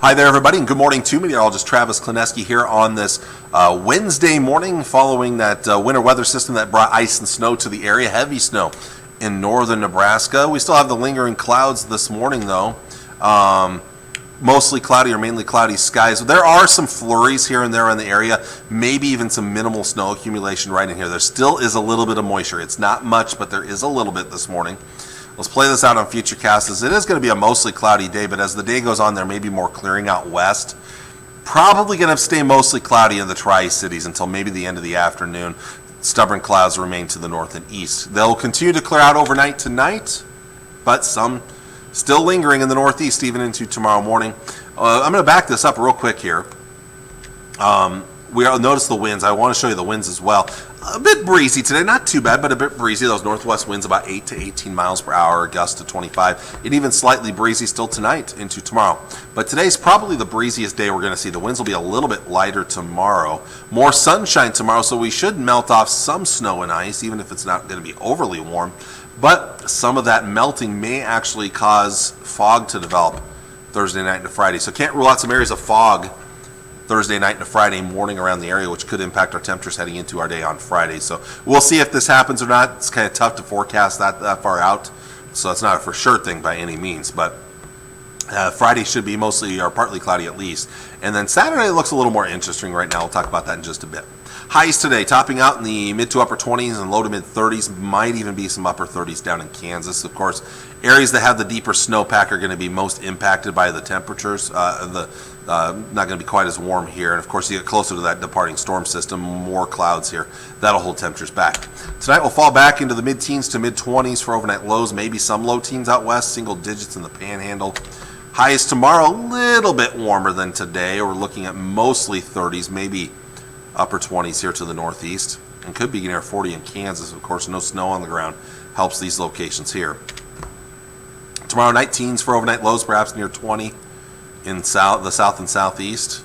Hi there, everybody, and good morning to meteorologist Travis Klineski here on this Wednesday morning following that winter weather system that brought ice and snow to the area, heavy snow in northern Nebraska. We still have the lingering clouds this morning, though. Mostly cloudy or mainly cloudy skies. There are some flurries here and there in the area, maybe even some minimal snow accumulation right in here. There still is a little bit of moisture. It's not much, but there is a little bit this morning. Let's play this out on Futurecasts. It is going to be a mostly cloudy day, but as the day goes on, there may be more clearing out west. Probably going to stay mostly cloudy in the Tri-Cities until maybe the end of the afternoon. Stubborn clouds remain to the north and east. They'll continue to clear out overnight tonight, but some still lingering in the northeast even into tomorrow morning. I'm going to back this up real quick here. Notice the winds. I want to show you the winds as well. A bit breezy today, not too bad, but a bit breezy. Those northwest winds about 8 to 18 miles per hour, gusts to 25, and even slightly breezy still tonight into tomorrow. But today's probably the breeziest day we're going to see. The winds will be a little bit lighter tomorrow. More sunshine tomorrow, so we should melt off some snow and ice, even if it's not going to be overly warm. But some of that melting may actually cause fog to develop Thursday night into Friday. So can't rule out some areas of fog Thursday night into Friday morning around the area, which could impact our temperatures heading into our day on Friday. So we'll see if this happens or not. It's kind of tough to forecast that far out, so it's not a for sure thing by any means. But Friday should be mostly or partly cloudy at least. And then Saturday looks a little more interesting right now. We'll talk about that in just a bit. Highs today topping out in the mid to upper 20s and low to mid 30s. Might even be some upper 30s down in Kansas. Of course, areas that have the deeper snowpack are going to be most impacted by the temperatures. Not going to be quite as warm here. And of course, you get closer to that departing storm system, more clouds here. That'll hold temperatures back. Tonight we'll fall back into the mid-teens to mid-20s for overnight lows. Maybe some low teens out west, single digits in the panhandle. Highs tomorrow, a little bit warmer than today. We're looking at mostly 30s, maybe upper 20s here to the northeast, and could be near 40 in Kansas. Of course, no snow on the ground helps these locations here. Tomorrow night, teens for overnight lows, perhaps near 20 in the south and southeast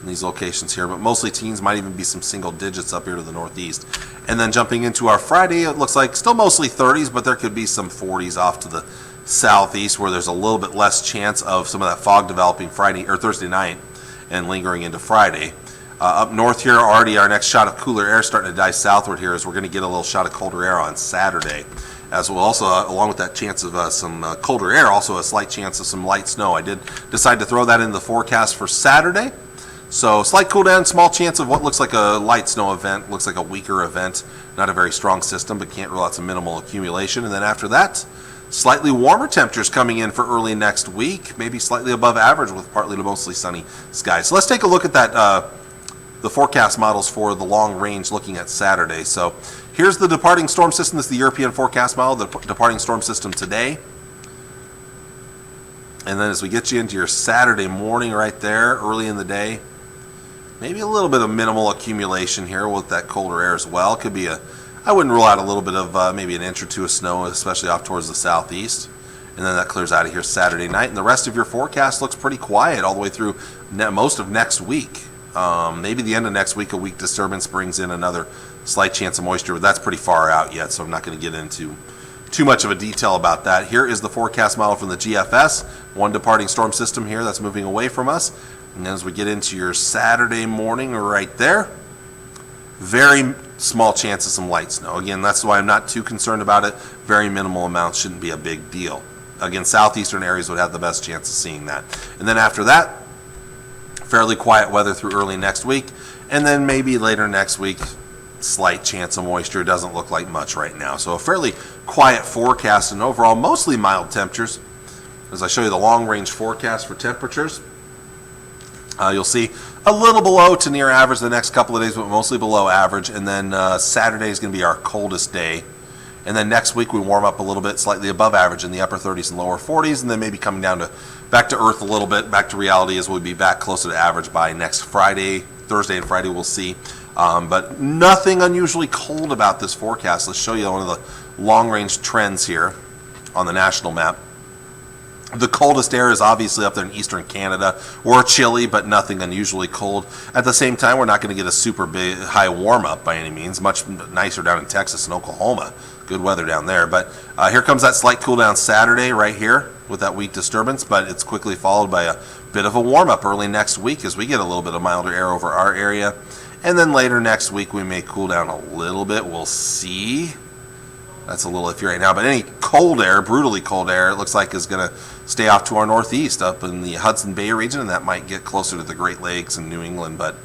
in these locations here, but mostly teens, might even be some single digits up here to the northeast. And then jumping into our Friday, it looks like still mostly 30s, but there could be some 40s off to the southeast where there's a little bit less chance of some of that fog developing Friday or Thursday night and lingering into Friday. Up north here, already our next shot of cooler air starting to die southward here as we're going to get a little shot of colder air on Saturday. As well, also along with that chance of some colder air, also a slight chance of some light snow. I did decide to throw that in the forecast for Saturday. So slight cool down, small chance of what looks like a light snow event, looks like a weaker event, not a very strong system, but can't rule out some minimal accumulation. And then after that, slightly warmer temperatures coming in for early next week, maybe slightly above average with partly to mostly sunny skies. So let's take a look at that. The forecast models for the long range looking at Saturday. So here's the departing storm system. This is the European forecast model, the departing storm system today. And then as we get you into your Saturday morning right there, early in the day, maybe a little bit of minimal accumulation here with that colder air as well. Could be I wouldn't rule out a little bit of maybe an inch or two of snow, especially off towards the southeast. And then that clears out of here Saturday night. And the rest of your forecast looks pretty quiet all the way through most of next week. Maybe the end of next week, a weak disturbance brings in another slight chance of moisture, but that's pretty far out yet, so I'm not going to get into too much of a detail about that. Here is the forecast model from the GFS, one departing storm system here that's moving away from us. And as we get into your Saturday morning right there, very small chance of some light snow. Again, that's why I'm not too concerned about it. Very minimal amounts, shouldn't be a big deal. Again, southeastern areas would have the best chance of seeing that. And then after that, fairly quiet weather through early next week, and then maybe later next week, slight chance of moisture. Doesn't look like much right now. So a fairly quiet forecast and overall mostly mild temperatures. As I show you the long range forecast for temperatures, you'll see a little below to near average the next couple of days, but mostly below average. And then Saturday is going to be our coldest day. And then next week we warm up a little bit, slightly above average in the upper 30s and lower 40s, and then maybe coming down to back to earth a little bit, back to reality as we'll be back closer to average by next Friday. Thursday and Friday we'll see. But nothing unusually cold about this forecast. Let's show you one of the long-range trends here on the national map. The coldest air is obviously up there in eastern Canada. We're chilly, but nothing unusually cold. At the same time, we're not going to get a super big high warm-up by any means. Much nicer down in Texas and Oklahoma. Good weather down there. But here comes that slight cool down Saturday right here with that weak disturbance, but it's quickly followed by a bit of a warm-up early next week as we get a little bit of milder air over our area. And then later next week, we may cool down a little bit. We'll see. That's a little iffy right now. But any cold air, brutally cold air, it looks like is going to stay off to our northeast up in the Hudson Bay region, and that might get closer to the Great Lakes and New England, but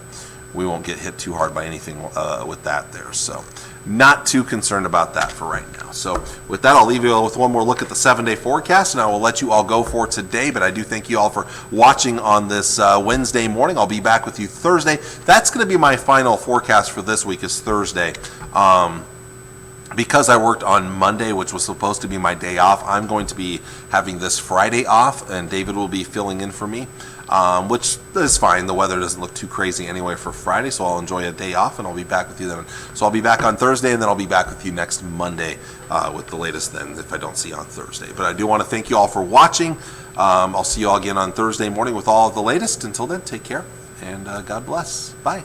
we won't get hit too hard by anything with that there. So not too concerned about that for right now. So with that, I'll leave you with one more look at the 7-day forecast, and I will let you all go for today. But I do thank you all for watching on this Wednesday morning. I'll be back with you Thursday. That's going to be my final forecast for this week is Thursday. Because I worked on Monday, which was supposed to be my day off, I'm going to be having this Friday off, and David will be filling in for me, which is fine. The weather doesn't look too crazy anyway for Friday, so I'll enjoy a day off, and I'll be back with you then. So I'll be back on Thursday, and then I'll be back with you next Monday with the latest then, if I don't see you on Thursday. But I do want to thank you all for watching. I'll see you all again on Thursday morning with all of the latest. Until then, take care, and God bless. Bye.